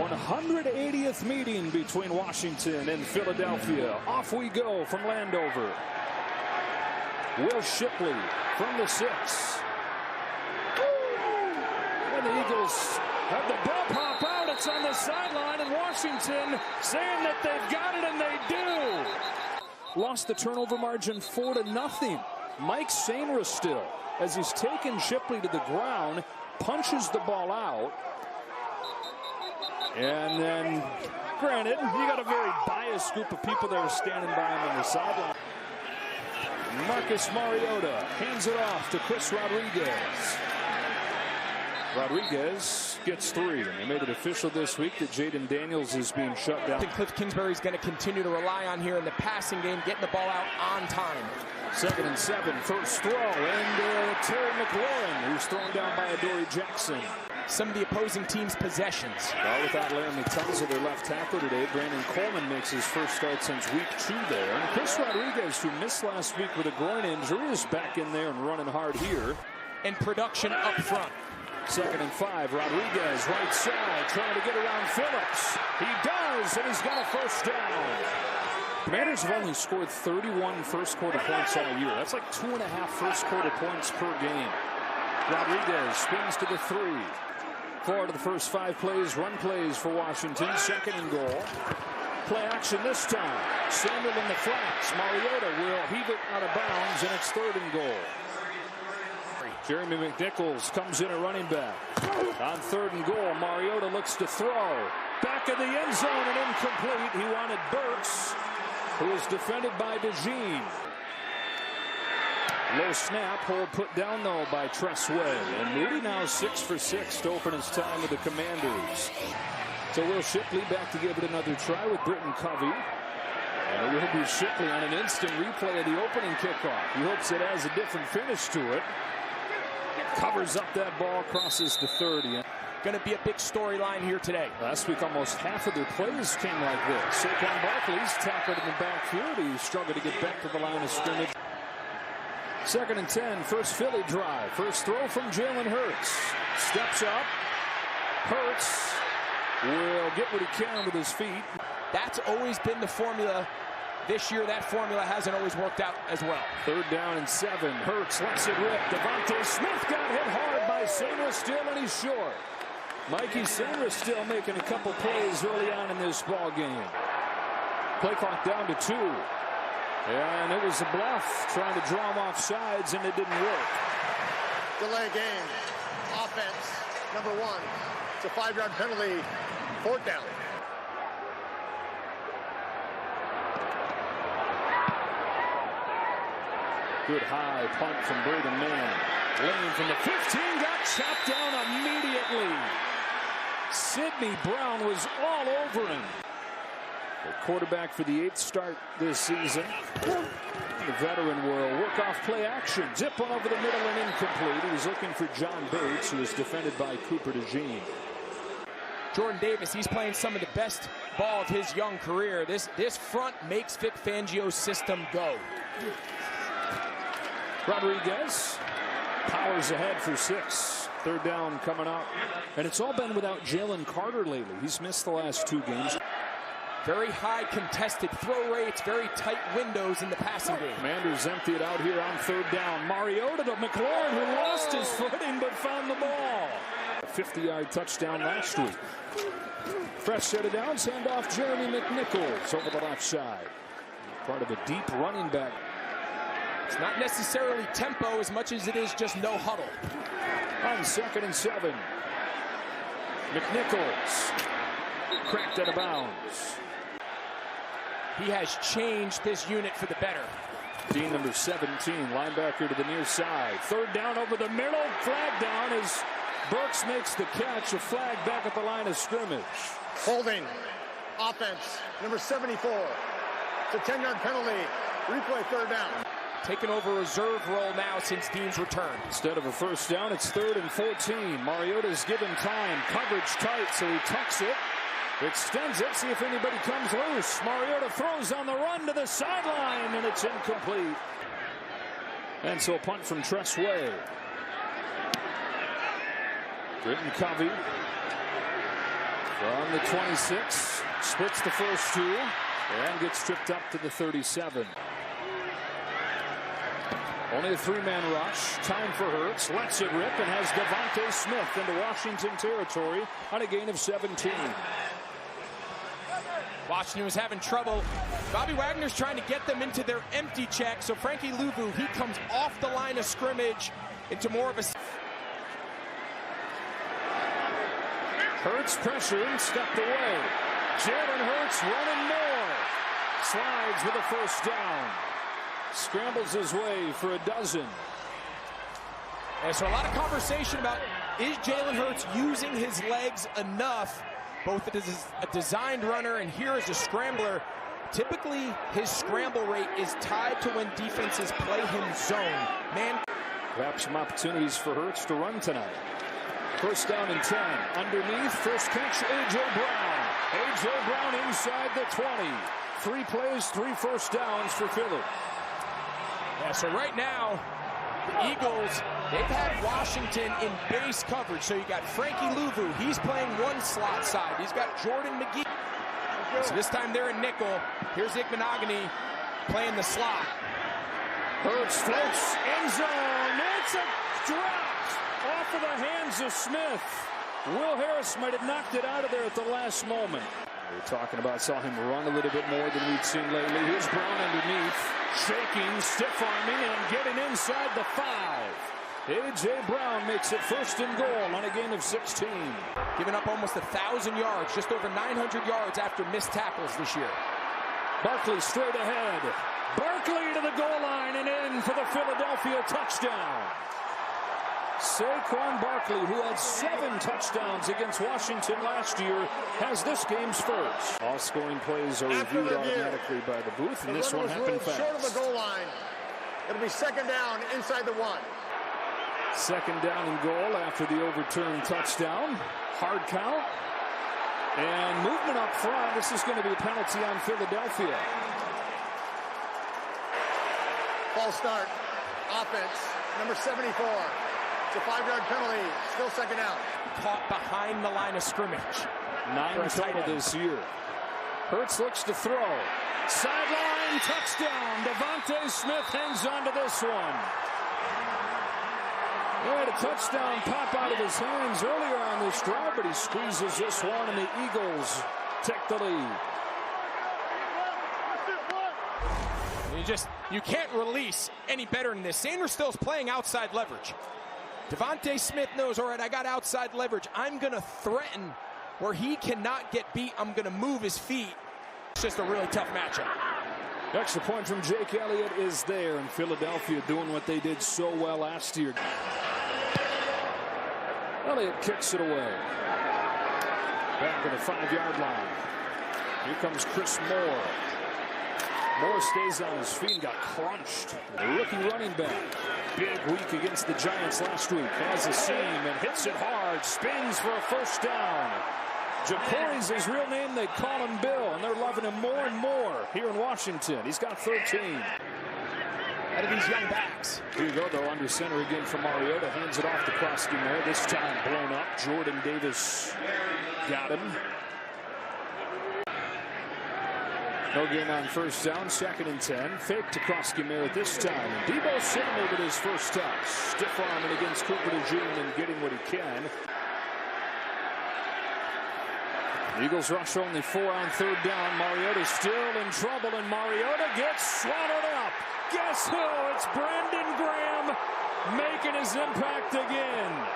180th meeting between Washington and Philadelphia. Off we go from Landover. Will Shipley from the 6. And the Eagles have the ball pop out. It's on the sideline, and Washington saying that they've got it, and they do. Lost the turnover margin 4-0. Mike Sainristil, as he's taken Shipley to the ground, punches the ball out. And then, granted, you got a very biased group of people that are standing by him on the sideline. Marcus Mariota hands it off to Chris Rodriguez. Rodriguez gets 3. And they made it official this week that Jaden Daniels is being shut down. I think Cliff Kingsbury's going to continue to rely on here in the passing game, getting the ball out on time. 2nd and 7, first throw, and Terry McLaurin, who's thrown down by Adoree Jackson. Some of the opposing team's possessions. Well, without Laramie Tunsil, their left tackle today, Brandon Coleman makes his first start since week 2 there. And Chris Rodriguez, who missed last week with a groin injury, is back in there and running hard here. And production up front. 2nd and 5, Rodriguez, right side, trying to get around Phillips. He does, and he's got a first down. Commanders have only scored 31 first-quarter points all year. That's like 2.5 first-quarter points per game. Rodriguez spins to the 3. 4 to the first 5 plays, run plays for Washington. 2nd and goal. Play action this time. Samuel in the flats. Mariota will heave it out of bounds, and it's 3rd and goal. Jeremy McNichols comes in at running back. On 3rd and goal, Mariota looks to throw. Back of the end zone and incomplete. He wanted Burks, who is defended by DeJean. Low snap, hold put down though by Tressway. And Moody now 6 for 6 to open his time with the Commanders. So Will Shipley back to give it another try with Britton Covey. And it will be Shipley on an instant replay of the opening kickoff. He hopes it has a different finish to it. Covers up that ball, crosses to 30. Going to be a big storyline here today. Last week, almost half of their plays came like this. Saquon Barkley's tackled in the backfield. He struggled to get back to the line of scrimmage. 2nd and 10, first Philly drive. First throw from Jalen Hurts. Steps up. Hurts will get what he can with his feet. That's always been the formula. This year, that formula hasn't always worked out as well. 3rd down and 7. Hurts lets it rip. DeVonta Smith got hit hard by Sainristil, and he's short. Mikey Sainristil making a couple plays early on in this ball game. Play clock down to 2. And it was a bluff, trying to draw him off sides, and it didn't work. Delay game. Offense, number 1. It's a 5-yard penalty. 4th down. Good high punt from Braden Mann. Lane from the 15 got chopped down immediately. Sidney Brown was all over him. The quarterback for the 8th start this season. The veteran will work off play action. Zip one over the middle and incomplete. He was looking for John Bates, who was defended by Cooper DeJean. Jordan Davis, he's playing some of the best ball of his young career. This front makes Vic Fangio's system go. Rodriguez powers ahead for 6. 3rd down coming up. And it's all been without Jalen Carter lately. He's missed the last 2 games. Very high contested throw rates, very tight windows in the passing game. Commanders empty it out here on 3rd down. Mariota to McLaurin, who lost his footing but found the ball. A 50-yard touchdown last week. Fresh set of downs, hand off Jeremy McNichols over the left side. Part of a deep running back. It's not necessarily tempo as much as it is just no huddle. On 2nd and 7. McNichols cracked out of bounds. He has changed this unit for the better. Dean number 17, linebacker to the near side. 3rd down over the middle. Flag down as Burks makes the catch. A flag back at the line of scrimmage. Holding. Offense, number 74. It's a 10-yard penalty. Replay 3rd down. Taking over a reserve role now since Dean's return. Instead of a first down, it's 3rd and 14. Mariota's given time. Coverage tight, so he tucks it. Extends it, see if anybody comes loose. Mariota throws on the run to the sideline, and it's incomplete. And so a punt from Tressway. Britton Covey From the 26, splits the first two, and gets tripped up to the 37. Only a three-man rush. Time for Hurts. Lets it rip and has DeVonta Smith into Washington territory on a gain of 17. Washington was having trouble. Bobby Wagner's trying to get them into their empty check. So Frankie Louvu, he comes off the line of scrimmage into more of a... Hurts pressured and stepped away. Jalen Hurts running more. Slides with a first down. Scrambles his way for a dozen. And so a lot of conversation about, is Jalen Hurts using his legs enough, both as a designed runner and here as a scrambler? Typically, his scramble rate is tied to when defenses play him zone. Man, perhaps some opportunities for Hurts to run tonight. First down and 10. Underneath, first catch, A.J. Brown. A.J. Brown inside the 20. 3 plays, 3 first downs for Philly. Yeah, so right now, the Eagles, they've had Washington in base coverage. So you got Frankie Louvu. He's playing one slot side. He's got Jordan McGee. So this time they're in nickel. Here's Igbenogany playing the slot. Hurts floats, end zone. It's a drop off of the hands of Smith. Will Harris might have knocked it out of there at the last moment. We're talking about saw him run a little bit more than we'd seen lately. Here's Brown underneath, shaking, stiff-arming, and getting inside the 5. A.J. Brown makes it first and goal on a gain of 16. Giving up almost 1,000 yards, just over 900 yards after missed tackles this year. Barkley straight ahead. Barkley to the goal line and in for the Philadelphia touchdown. Saquon Barkley, who had 7 touchdowns against Washington last year, has this game's first. All scoring plays are reviewed automatically by the booth, and this one happened fast. Short of the goal line. It'll be second down inside the 1. Second down and goal after the overturned touchdown. Hard count. And movement up front. This is going to be a penalty on Philadelphia. False start. Offense. Number 74. It's a 5-yard penalty. Still second down. Caught behind the line of scrimmage. 9 total this year. Hurts looks to throw. Sideline touchdown. DeVonta Smith hangs on to this one. He had a touchdown pop out of his hands earlier on this drive, but he squeezes this one, and the Eagles take the lead. You can't release any better than this. Sanders still's playing outside leverage. DeVonta Smith knows, all right, I got outside leverage. I'm going to threaten where he cannot get beat. I'm going to move his feet. It's just a really tough matchup. Extra point from Jake Elliott is there, and Philadelphia doing what they did so well last year. Elliott kicks it away. Back at the 5-yard line. Here comes Chris Moore. Moore stays on his feet and got crunched. The rookie running back. Big week against the Giants last week. Has a seam and hits it hard. Spins for a first down. Jacory's his real name. They call him Bill, and they're loving him more and more here in Washington. He's got 13. Out of these young backs. Here you go, though, under center again from Mariota. Hands it off to Krosky there. This time blown up. Jordan Davis got him. No gain on first down. 2nd and 10. Fake to Krosky this time. And Deebo Samuel with his first touch. Stiff arming against Cooper DeJean and getting what he can. Eagles rush only 4 on 3rd down. Mariota's still in trouble, and Mariota gets swallowed up. Guess who? It's Brandon Graham making his impact again.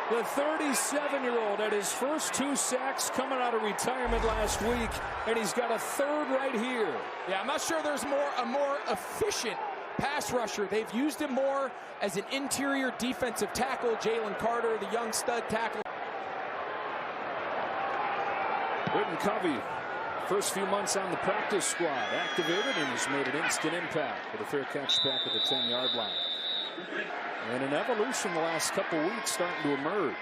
The 37-year-old had his first 2 sacks coming out of retirement last week, and he's got a 3rd right here. Yeah, I'm not sure there's a more efficient pass rusher. They've used him more as an interior defensive tackle. Jalen Carter, the young stud tackle. Whitten Covey, first few months on the practice squad, activated and has made an instant impact with a fair catch back at the 10-yard line. And an evolution the last couple weeks starting to emerge.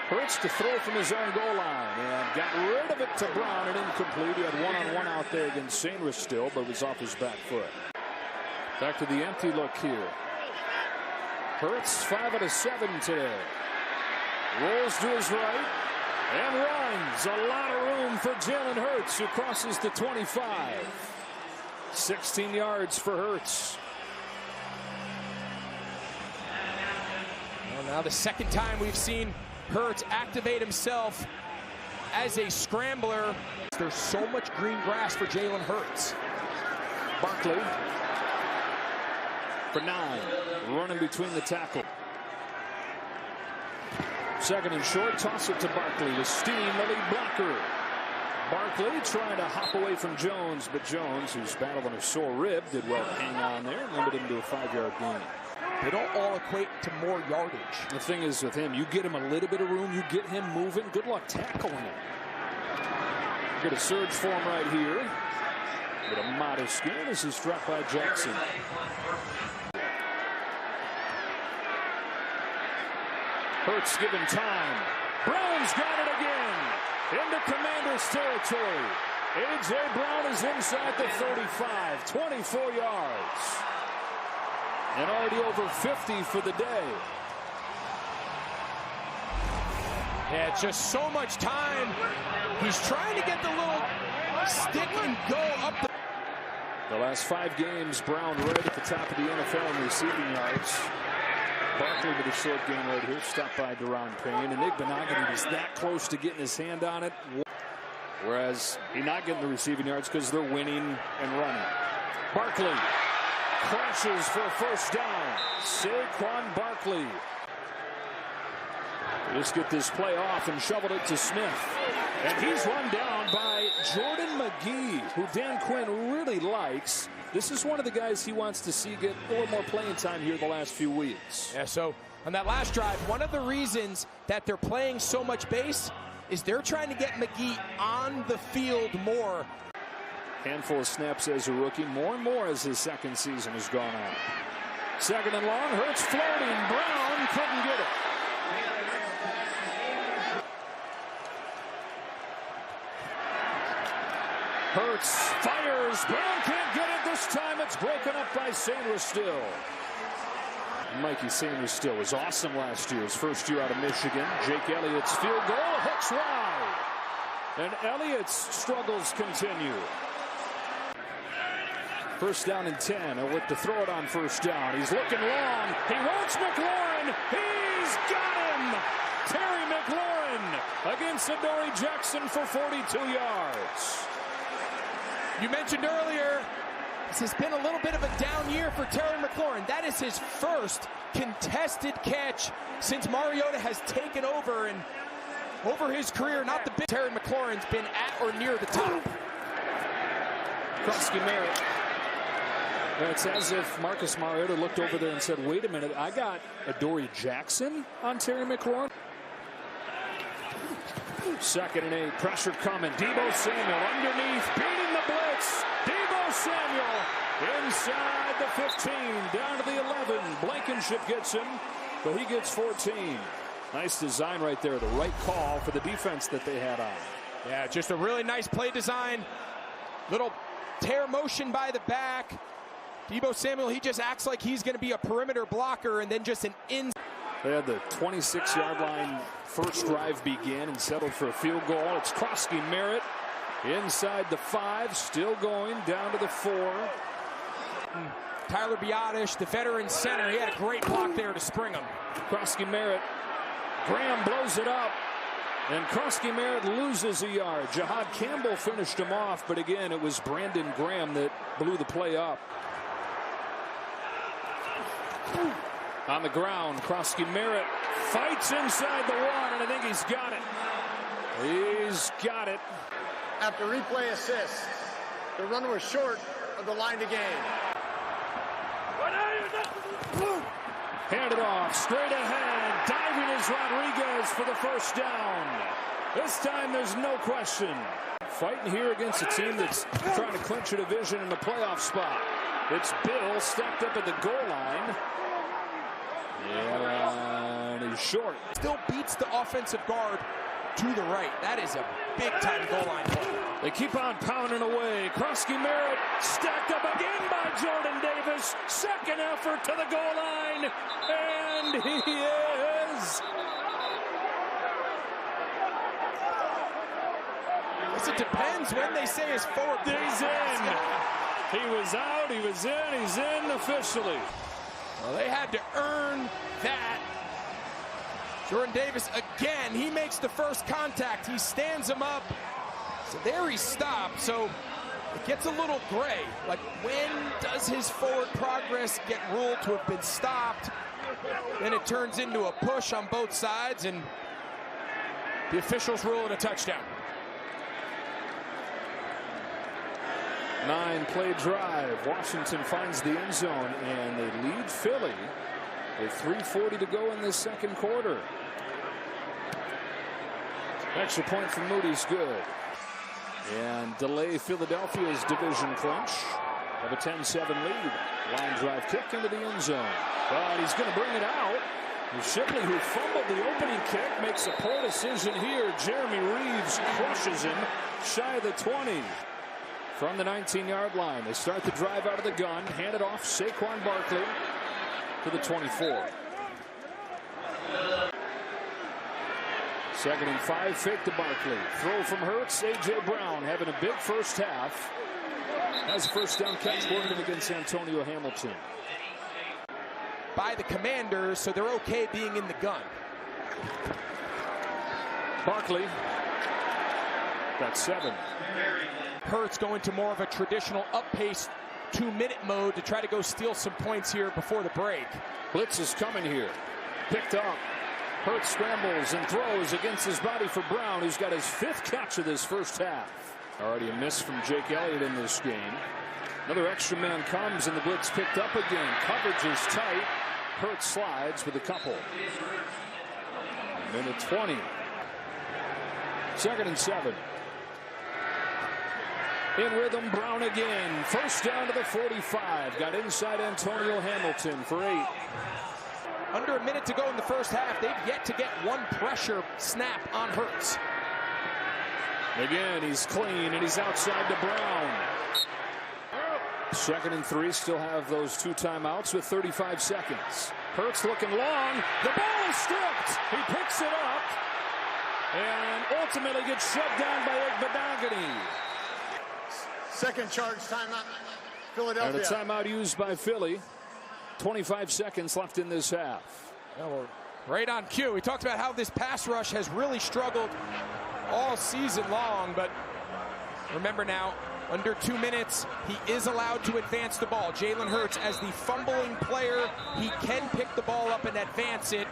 Hurts to throw from his own goal line and got rid of it to Brown and incomplete. He had one-on-one out there against Sanders still, but was off his back foot. Back to the empty look here. Hurts 5 out of 7 today. Rolls to his right. and runs. A lot of room for Jalen Hurts, who crosses the 25. 16 yards for Hurts. Well, now the second time we've seen Hurts activate himself as a scrambler. There's so much green grass for Jalen Hurts. Barkley for 9, running between the tackle. Second and short, toss it to Barkley with steam, the lead blocker. Barkley trying to hop away from Jones, but Jones, who's battled on a sore rib, did well to hang on there and limited him to a 5-yard gain. They don't all equate to more yardage. The thing is with him, you get him a little bit of room, you get him moving, good luck tackling him. Get a surge for him right here. But a modest gain. This is dropped by Jackson. Hurts given time. Brown's got it again. Into Commander's territory. A.J. Brown is inside the 35. 24 yards. And already over 50 for the day. Yeah, just so much time. He's trying to get the little stick and go up the last 5 games, Brown right at the top of the NFL in receiving yards. Barkley with a short game right here, stopped by Deron Payne. And Igbenogany was that close to getting his hand on it. Whereas he's not getting the receiving yards because they're winning and running. Barkley crashes for a first down. Saquon Barkley. Just get this play off and shoveled it to Smith. And he's run down by Jordan McGee, who Dan Quinn really likes. This is one of the guys he wants to see get a little more playing time here the last few weeks. Yeah, so on that last drive, one of the reasons that they're playing so much base is they're trying to get McGee on the field more. Handful of snaps as a rookie, more and more as his second season has gone on. Second and long, Hurts floating. Brown couldn't get it. Hurts fires. Brown can't get it this time. It's broken up by Sainristil. Mikey Sainristil was awesome last year. His first year out of Michigan. Jake Elliott's field goal hooks wide. And Elliott's struggles continue. First down and 10. And with to throw it on first down. He's looking long. He wants McLaurin. He's got him. Terry McLaurin against Adoree Jackson for 42 yards. You mentioned earlier, this has been a little bit of a down year for Terry McLaurin. That is his first contested catch since Mariota has taken over, and over his career, not the big. Terry McLaurin's been at or near the top. Krusky Merritt. It's as if Marcus Mariota looked over there and said, wait a minute, I got Adoree Jackson on Terry McLaurin. Second and 8, pressure coming. Deebo Samuel underneath, beating the blitz. Deebo Samuel inside the 15, down to the 11. Blankenship gets him, but he gets 14. Nice design right there, the right call for the defense that they had on. Yeah, just a really nice play design. Little tear motion by the back. Deebo Samuel, he just acts like he's going to be a perimeter blocker, and then just an in. They had the 26-yard line first drive begin and settled for a field goal. It's Krusky Merritt inside the 5, still going down to the 4. Tyler Biotish, the veteran center, he had a great block there to spring him. Krusky Merritt, Graham blows it up, and Krusky Merritt loses a yard. Jahad Campbell finished him off, but again, it was Brandon Graham that blew the play up. On the ground, Krusky Merritt fights inside the 1, and I think he's got it. He's got it. After replay assist, the runner was short of the line to gain. Handed off, straight ahead. Diving is Rodriguez for the first down. This time there's no question. Fighting here against a team that's trying to clinch a division in the playoff spot. It's Bill stacked up at the goal line. Yeah, and he's short. Still beats the offensive guard to the right. That is a big-time goal line play. They keep on pounding away. Krusky Merritt stacked up again by Jordan Davis. Second effort to the goal line, and he is guess it depends when they say his forward. He's in. He was out, he was in, he's in officially. Well, they had to earn that. Jordan Davis again, he makes the first contact. He stands him up. So there he stopped. So it gets a little gray. Like, when does his forward progress get ruled to have been stopped? Then it turns into a push on both sides, and the officials rule it a touchdown. 9-play drive. Washington finds the end zone, and they lead Philly with 3:40 to go in the second quarter. Extra point from Moody's good. And delay Philadelphia's division clinch of a 10-7 lead. Line drive kick into the end zone. But he's going to bring it out. And Shipley, who fumbled the opening kick, makes a poor decision here. Jeremy Reeves crushes him shy of the 20. From the 19-yard line, they start the drive out of the gun. Hand it off Saquon Barkley to the 24. 2nd and 5, fake to Barkley. Throw from Hurts. A.J. Brown having a big first half. Has a first down catch working against Antonio Hamilton. By the Commanders, so they're okay being in the gun. Barkley. That's 7. Hurts going to more of a traditional up-pace 2-minute mode to try to go steal some points here before the break. Blitz is coming here. Picked up. Hurts scrambles and throws against his body for Brown, who's got his 5th catch of this first half. Already a miss from Jake Elliott in this game. Another extra man comes, and the blitz picked up again. Coverage is tight. Hurts slides with a couple. Minute 20. 2nd and 7. In rhythm, Brown again. First down to the 45. Got inside Antonio Hamilton for 8. Under a minute to go in the first half. They've yet to get one pressure snap on Hurts. Again, he's clean, and he's outside to Brown. 2nd and 3. Still have those 2 timeouts with 35 seconds. Hurts looking long. The ball is stripped. He picks it up and ultimately gets shut down by Igbadagany. Second charge timeout, Philadelphia. And a timeout used by Philly. 25 seconds left in this half. Well, right on cue. We talked about how this pass rush has really struggled all season long, but remember now, under 2 minutes, he is allowed to advance the ball. Jalen Hurts, as the fumbling player, he can pick the ball up and advance it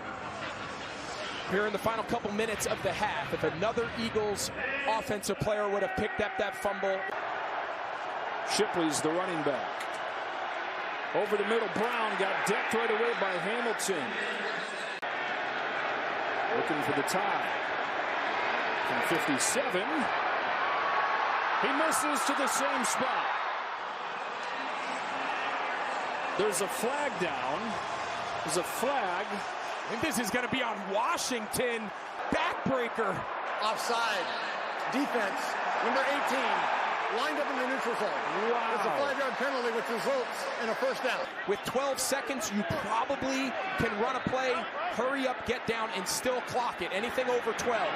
here in the final couple minutes of the half. If another Eagles offensive player would have picked up that fumble. Shipley's the running back. Over the middle, Brown got decked right away by Hamilton. Looking for the tie. From 57. He misses to the same spot. There's a flag down. There's a flag. I think this is going to be on Washington. Backbreaker. Offside. Defense. Number 18. Lined up in the neutral zone. Wow. It's a 5-yard penalty, which results in a first down. With 12 seconds, you probably can run a play, hurry up, get down, and still clock it. Anything over 12.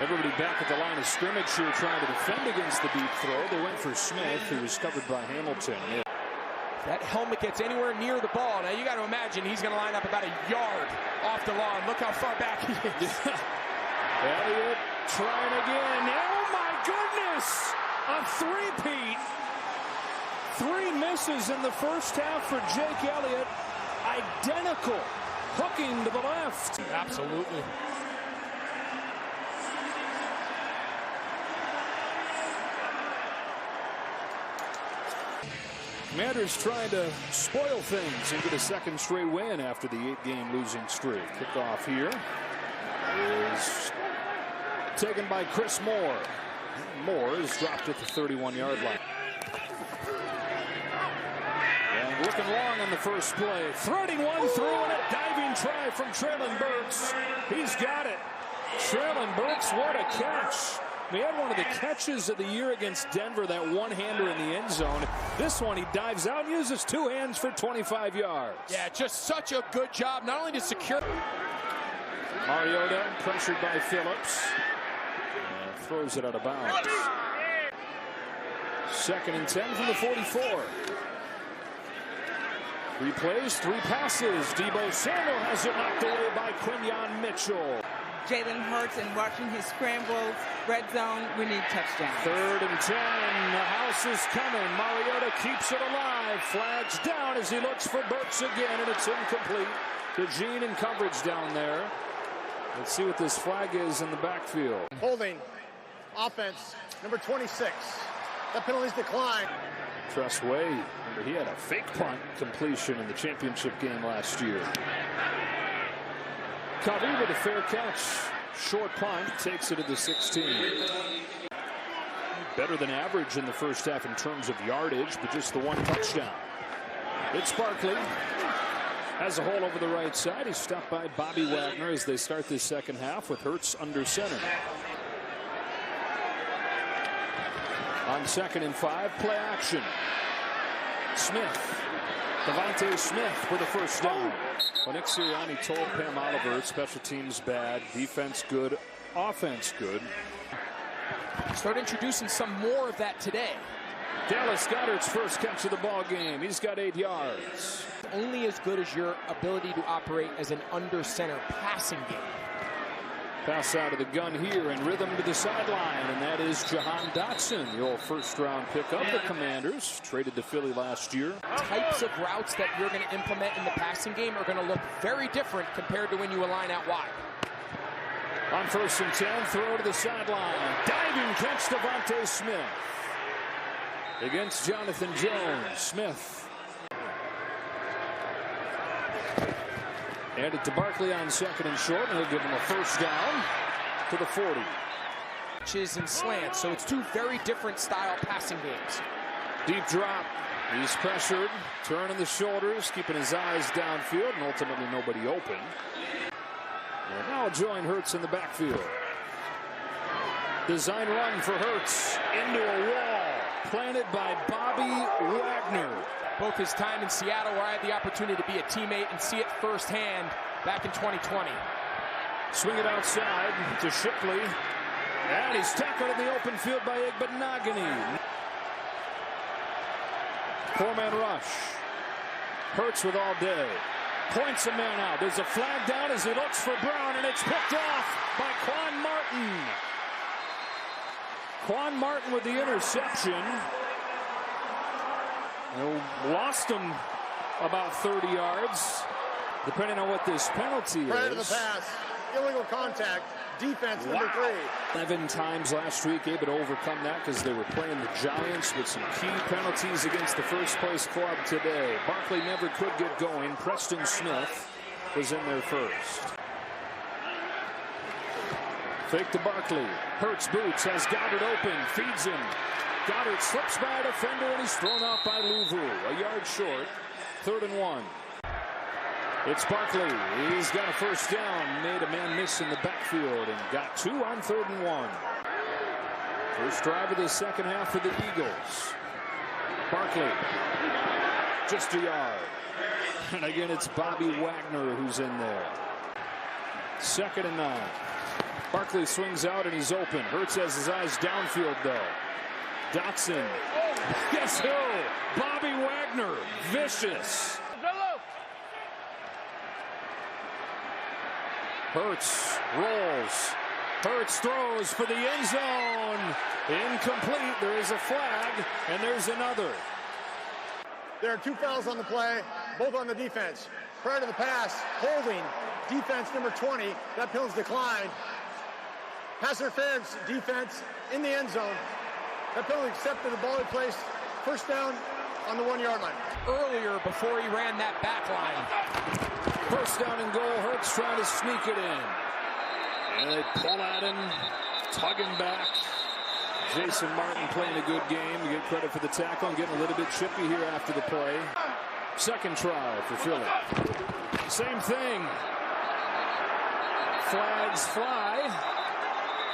Everybody back at the line of scrimmage here trying to defend against the deep throw. They went for Smith, who was covered by Hamilton. That helmet gets anywhere near the ball. Now, you got to imagine he's going to line up about a yard off the lawn. Look how far back he is. Elliott trying again. Oh, my goodness! A three-peat. 3 misses in the first half for Jake Elliott. Identical. Hooking to the left. Absolutely. Commanders trying to spoil things and get a 2nd straight win after the 8-game losing streak. Kickoff here is taken by Chris Moore. Moore is dropped at the 31-yard line. And looking long on the first play. Threading one through and a diving try from Traylon Burks. He's got it. Traylon Burks, what a catch. He had one of the catches of the year against Denver, that one-hander in the end zone. This one, he dives out and uses 2 hands for 25 yards. Yeah, just such a good job, not only to secure. Mariota pressured by Phillips. And throws it out of bounds. 2nd and 10 from the 44. 3 plays, 3 passes. Deebo Samuel has it knocked away by Quinyon Mitchell. Jalen Hurts and watching his scrambles, red zone, we need touchdowns. 3rd and 10. The house is coming. Mariota keeps it alive. Flags down as he looks for Burks again, and it's incomplete. DeJean in coverage down there. Let's see what this flag is in the backfield. Holding. Offense. Number 26. That penalty's declined. Tress Way, remember he had a fake punt completion in the championship game last year. Covey with a fair catch. Short punt, takes it to the 16. Better than average in the first half in terms of yardage, but just the 1 touchdown. It's Barkley. Has a hole over the right side. He's stopped by Bobby Wagner as they start this second half with Hurts under center. On 2nd and 5, play action. Smith. DeVonta Smith for the first down. Well, Nick Sirianni told Pam Oliver, special teams bad, defense good, offense good. Start introducing some more of that today. Dallas Goedert's first catch of the ball game. He's got 8 yards. Only as good as your ability to operate as an under center passing game. Pass out of the gun here and rhythm to the sideline, and that is Jahan Dotson, the old first-round pickup. The Commanders traded to Philly last year. Types of routes that you're going to implement in the passing game are going to look very different compared to when you align out wide. On 1st and 10, throw to the sideline. Diving catch, DeVonta Smith. Against Jonathan Jones. Smith. And it to Barkley on 2nd and short, and he'll give him a first down to the 40. Pitches and slants, so it's 2 very different style passing games. Deep drop. He's pressured, turning the shoulders, keeping his eyes downfield, and ultimately nobody open. And now join Hurts in the backfield. Design run for Hurts into a wall, planted by Bobby Wagner. Both his time in Seattle, where I had the opportunity to be a teammate and see it firsthand back in 2020. Swing it outside to Shipley. And he's tackled in the open field by Igbenogany. 4-man rush. Hurts with all day. Points a man out. There's a flag down as he looks for Brown, and it's picked off by Quan Martin. Quan Martin with the interception. Lost him about 30 yards, depending on what this penalty is. Prior to the pass, illegal contact, defense number 3. 11 times last week, able to overcome that because they were playing the Giants with some key penalties against the first-place club today. Barkley never could get going. Preston Smith was in there first. Fake to Barkley. Hurts boots, has Goedert open, feeds him. Goedert slips by a defender, and he's thrown out by Louvu. A yard short. 3rd and 1. It's Barkley. He's got a first down. Made a man miss in the backfield and got 2 on 3rd and 1. First drive of the second half for the Eagles. Barkley. Just a yard. And again, it's Bobby Wagner who's in there. 2nd and 9. Barkley swings out, and he's open. Hurts has his eyes downfield, though. Dotson. Guess who? Bobby Wagner. Vicious. Hurts rolls. Hurts throws for the end zone. Incomplete. There is a flag, and there's another. There are 2 fouls on the play, both on the defense. Prior to the pass, holding, defense number 20. That penalty's declined. Pass interference, defense in the end zone. That penalty accepted, the ball in place. First down on the 1-yard line. Earlier, before he ran that back line. First down and goal. Hurts trying to sneak it in. And they pull at him, tug him back. Jason Martin playing a good game. You get credit for the tackle and getting a little bit chippy here after the play. Second try for Philly. Same thing. Flags fly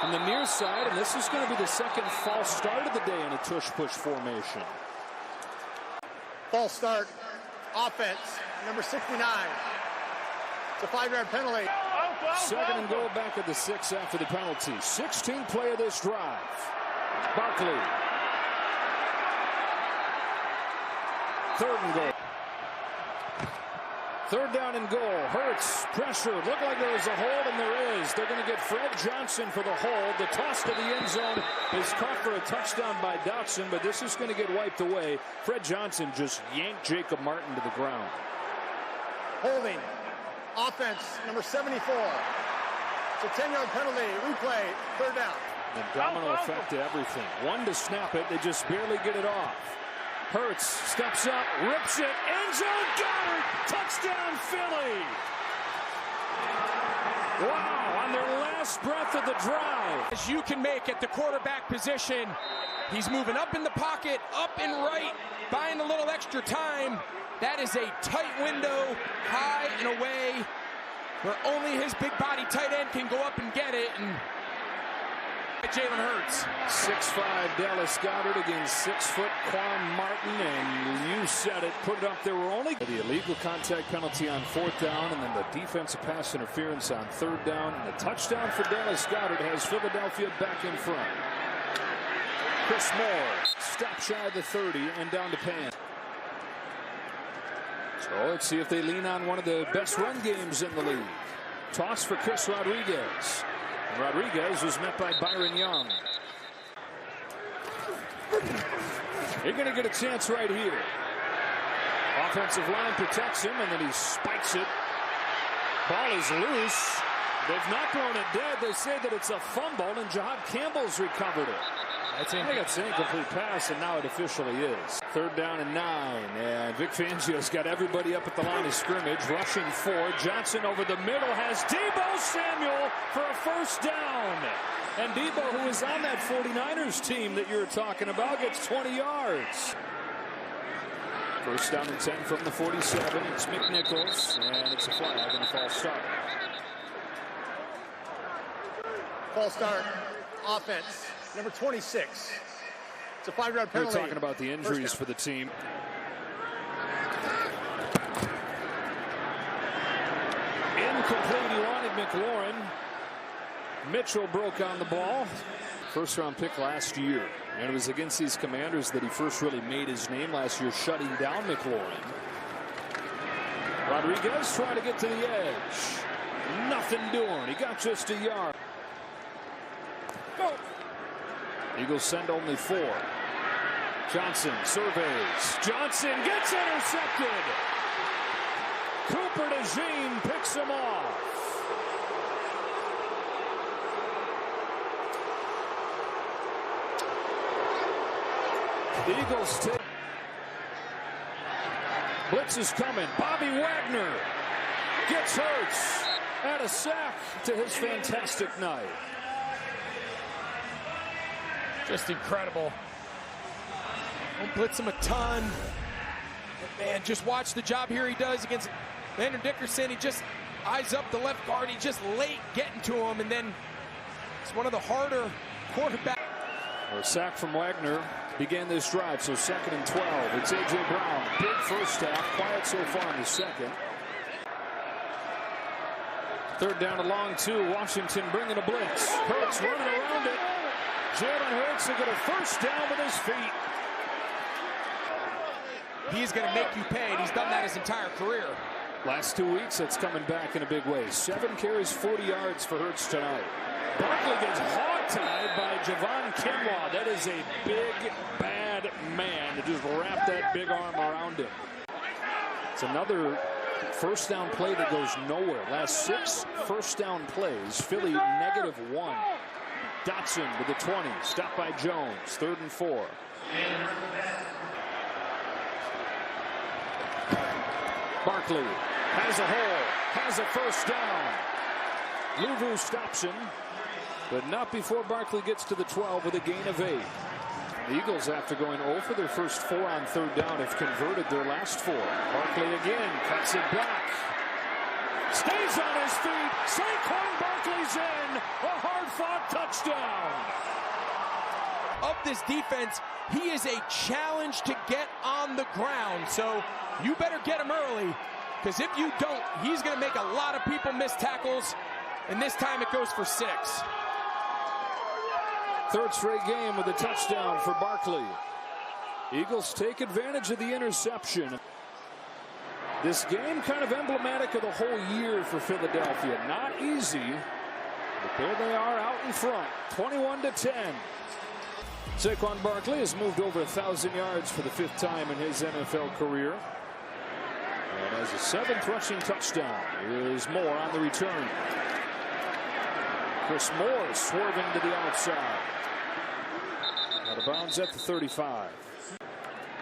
on the near side, and this is going to be the second false start of the day in a tush-push formation. False start. Offense, number 69. It's a 5-yard penalty. 2nd and goal back at the 6 after the penalty. 16th play of this drive. Barkley. Third and goal. Third down and goal. Hurts, pressure. Looked like there was a hold, and there is. They're going to get Fred Johnson for the hold. The toss to the end zone is caught for a touchdown by Dotson, but this is going to get wiped away. Fred Johnson just yanked Jacob Martin to the ground. Holding. Offense, number 74. It's a 10-yard penalty. Replay. Third down. The domino effect to everything. One to snap it. They just barely get it off. Hurts steps up, rips it, end zone, Goedert, touchdown Philly. Wow, on their last breath of the drive. As you can make at the quarterback position, he's moving up in the pocket, up and right, buying a little extra time. That is a tight window, high and away, where only his big body tight end can go up and get it. And Jalen Hurts. 6'5" Dallas Goedert against 6' Quan Martin, and you said it, put it up. There were only the illegal contact penalty on 4th down, and then the defensive pass interference on 3rd down, and the touchdown for Dallas Goedert has Philadelphia back in front. Chris Moore stopped shy of the 30 and down to Pan. So let's see if they lean on one of the best run games in the league. Toss for Chris Rodriguez. Rodriguez was met by Byron Young. They're going to get a chance right here. Offensive line protects him, and then he spikes it. Ball is loose. They've not thrown it dead. They say that it's a fumble, and Jahad Campbell's recovered it. I think it's an incomplete pass, and now it officially is. 3rd down and 9, and Vic Fangio's got everybody up at the line of scrimmage, rushing 4. Johnson over the middle has Deebo Samuel for a 1st down. And Deebo, who is on that 49ers team that you're talking about, gets 20 yards. 1st down and 10 from the 47. It's McNichols, and it's a flag and a false start. False start. Offense. Number 26. It's a 5-yard penalty. We're talking about the injuries for the team. Incomplete. He wanted McLaurin. Mitchell broke on the ball. 1st-round pick last year. And it was against these Commanders that he first really made his name last year, shutting down McLaurin. Rodriguez trying to get to the edge. Nothing doing. He got just a yard. Go. Eagles send only 4. Johnson surveys. Johnson gets intercepted. Cooper DeJean picks him off. The Eagles take. Blitz is coming. Bobby Wagner gets Hurts. Add a sack to his fantastic night. Just incredible. Don't blitz him a ton. But man, just watch the job here he does against Landon Dickerson. He just eyes up the left guard. He just late getting to him, and then it's one of the harder quarterbacks. A sack from Wagner began this drive, so 2nd and 12. It's A.J. Brown. Big 1st half. Quiet so far in the 2nd. 3rd down and long 2. Washington bringing a blitz. Hurts running around it. Jalen Hurts will get a 1st down with his feet. He's going to make you pay, and he's done that his entire career. Last 2 weeks, that's coming back in a big way. 7 carries, 40 yards for Hurts tonight. Barkley gets hog-tied by Javon Kinlaw. That is a big, bad man to just wrap that big arm around him. It's another 1st down play that goes nowhere. Last 6 1st down plays, Philly -1. Dotson with the 20, stopped by Jones. 3rd and 4. Barkley has a hole, has a 1st down. Luvu stops him, but not before Barkley gets to the 12 with a gain of 8. The Eagles, after going 0 for their first 4 on 3rd down, have converted their last 4. Barkley again cuts it back. Stays on his feet. Saquon Barkley's in. A hard-fought touchdown. Of this defense, he is a challenge to get on the ground. So you better get him early, because if you don't, he's going to make a lot of people miss tackles. And this time it goes for 6. 3rd straight game with a touchdown for Barkley. Eagles take advantage of the interception. This game kind of emblematic of the whole year for Philadelphia. Not easy, but there they are out in front, 21-10. Saquon Barkley has moved over 1,000 yards for the 5th time in his NFL career. And has a 7th rushing touchdown. Here's Moore on the return. Chris Moore swerving to the outside. Out of bounds at the 35.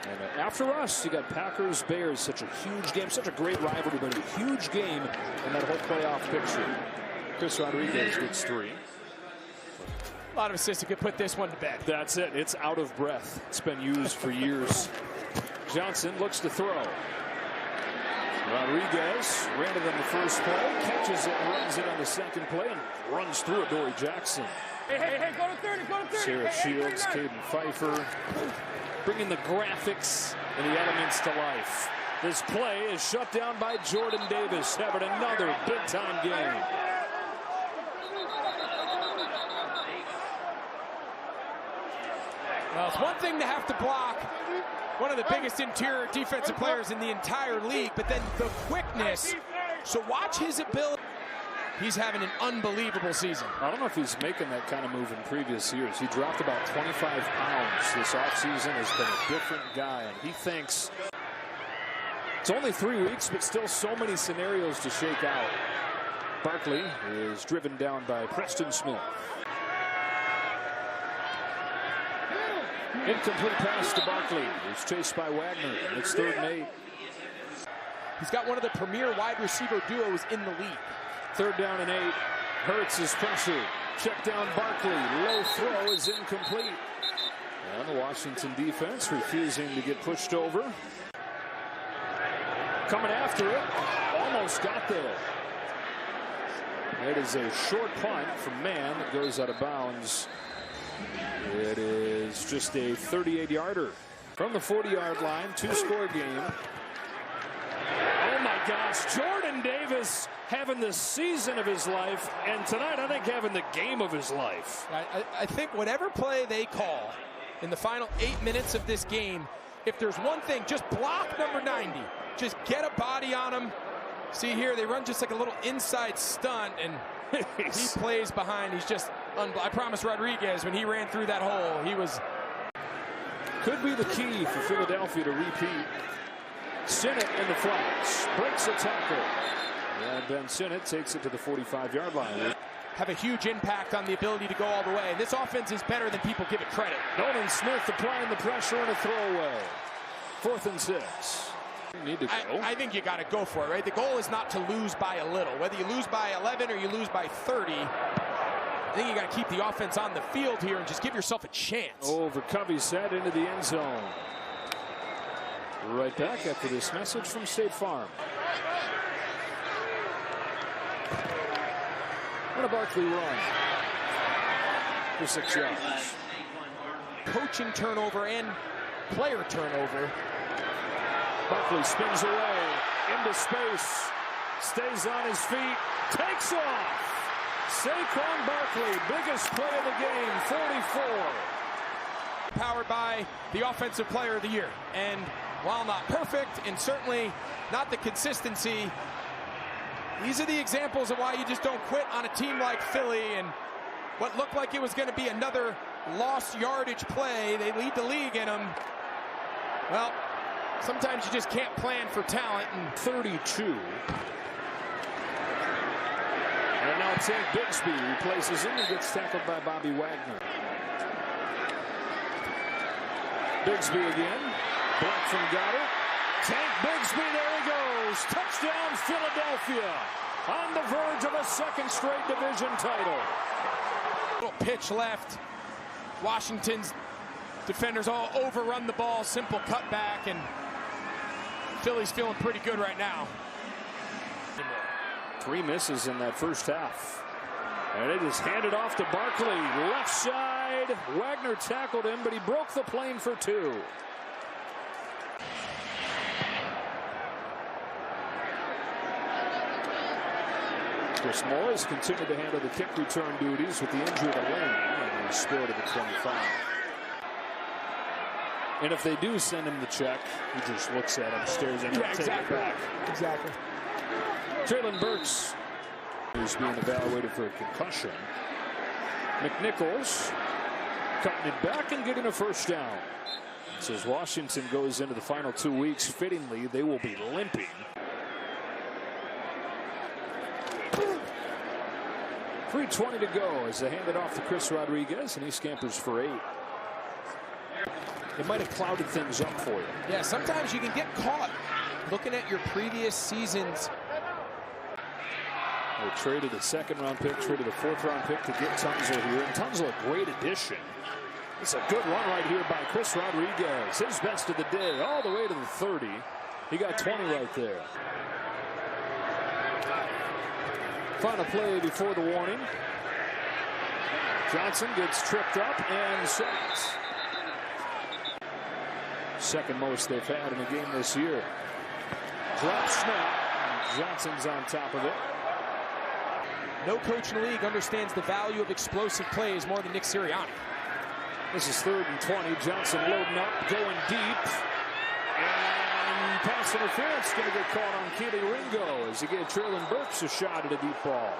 And after us, you got Packers, Bears. Such a huge game, such a great rivalry, but a huge game in that whole playoff picture. Chris Rodriguez gets 3. A lot of assists could put this one to bed. That's it. It's out of breath. It's been used for years. Johnson looks to throw. Rodriguez ran it on the first play, catches it and runs it on the second play, and runs through it. Dory Jackson. Hey, go to 30, go to 30. Sarah Shields, Caden Pfeiffer, bringing the graphics and the elements to life. This play is shut down by Jordan Davis, having another big-time game. Well, it's one thing to have to block one of the biggest interior defensive players in the entire league, but then the quickness. So watch his ability. He's having an unbelievable season. I don't know if he's making that kind of move in previous years. He dropped about 25 pounds this offseason, has been a different guy, and he thinks it's only 3 weeks, but still so many scenarios to shake out. Barkley is driven down by Preston Smith. Incomplete pass to Barkley. He's chased by Wagner. It's 3rd and 8. He's got one of the premier wide receiver duos in the league. 3rd down and 8. Hurts is pressured. Check down Barkley. Low throw is incomplete. And the Washington defense refusing to get pushed over. Coming after it. Almost got there. It is a short punt from Mann that goes out of bounds. It is just a 38-yarder from the 40-yard line. 2-score game. Oh my gosh, Jordan Davis having the season of his life, and tonight I think having the game of his life. I think whatever play they call in the final 8 minutes of this game, if there's one thing, just block number 90. Just get a body on him. See here, they run just like a little inside stunt, and he plays behind. He's just, I promise Rodriguez, when he ran through that hole, he was... Could be the key for Philadelphia to repeat. Sinnott in the flats, breaks a tackle. And Ben Sinnott takes it to the 45-yard line. Have a huge impact on the ability to go all the way. And this offense is better than people give it credit. Nolan Smith applying the pressure on a throwaway. 4th and 6. You need to go. I think you got to go for it, right? The goal is not to lose by a little. Whether you lose by 11 or you lose by 30, I think you got to keep the offense on the field here and just give yourself a chance. Over Covey's set into the end zone. Right back after this message from State Farm. And a Barkley run for 6 yards. Coaching turnover and player turnover. Barkley spins away into space, stays on his feet, takes off. Saquon Barkley, biggest play of the game, 44. Powered by the Offensive Player of the Year. And while not perfect and certainly not the consistency, these are the examples of why you just don't quit on a team like Philly. And what looked like it was going to be another lost yardage play, they lead the league in them. Well, sometimes you just can't plan for talent. And 32. And now Tank Bigsby replaces him and gets tackled by Bobby Wagner. Bigsby again. Block from Goedert. Tank Bigsby, there he goes. Touchdown Philadelphia. On the verge of a 2nd straight division title. Little pitch left. Washington's defenders all overrun the ball. Simple cutback, and Philly's feeling pretty good right now. 3 misses in that first half. And it is handed off to Barkley. Left side. Wagner tackled him, but he broke the plane for 2. Chris Moore has continued to handle the kick return duties with the injury to Lane. And he's spared at the 25. And if they do send him the check, he just looks at him, stares at him, and takes it back. Exactly. Jalen Hurts is being evaluated for a concussion. McNichols cutting it back and getting a first down. So as Washington goes into the final 2 weeks, fittingly, they will be limping. .320 to go as they hand it off to Chris Rodriguez, and he scampers for 8. It might have clouded things up for you. Yeah, sometimes you can get caught looking at your previous seasons. They traded a second-round pick, traded a fourth-round pick to get Tunzel here. And Tunzel, a great addition. It's a good run right here by Chris Rodriguez. His best of the day, all the way to the 30. He got 20 right there. Final play before the warning. Johnson gets tripped up and sacked. Second most they've had in a game this year. Drop snap. Johnson's on top of it. No coach in the league understands the value of explosive plays more than Nick Sirianni. This is 3rd and 20. Johnson loading up, going deep. And pass interference going to get caught on Keely Ringo as he gave Traylon Burks a shot at a deep ball.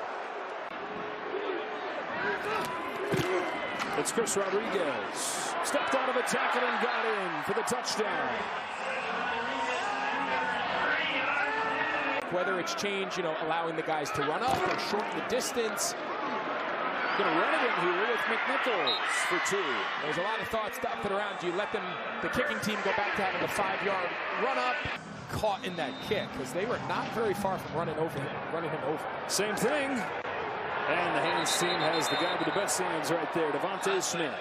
It's Chris Rodriguez. Stepped out of a tackle and got in for the touchdown. Whether it's change, allowing the guys to run up or shorten the distance. Going to run it in here with McNichols for 2. There's a lot of thoughts dotted around. Do you let the kicking team go back to having a 5-yard run up? Caught in that kick because they were not very far from running him over. Same thing. And the hands team has the guy with the best hands right there, DeVonta Smith.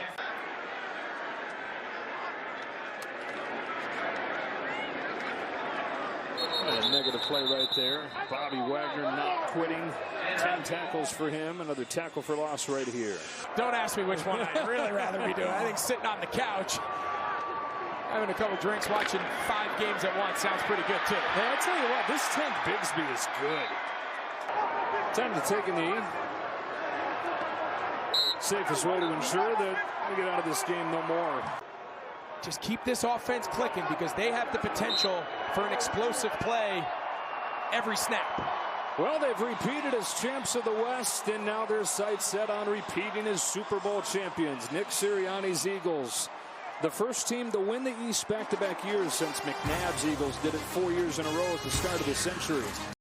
A negative play right there. Bobby Wagner not quitting. 10 tackles for him. Another tackle for loss right here. Don't ask me which one I'd really rather be doing. I think sitting on the couch, having a couple drinks, watching 5 games at once sounds pretty good too. Hey, I'll tell you what, this Tank Bigsby is good. Time to take a knee. Safest way to ensure that we get out of this game no more. Just keep this offense clicking because they have the potential for an explosive play every snap. Well, they've repeated as champs of the West, and now their sights set on repeating as Super Bowl champions. Nick Sirianni's Eagles, the first team to win the East back-to-back years since McNabb's Eagles did it 4 years in a row at the start of the century.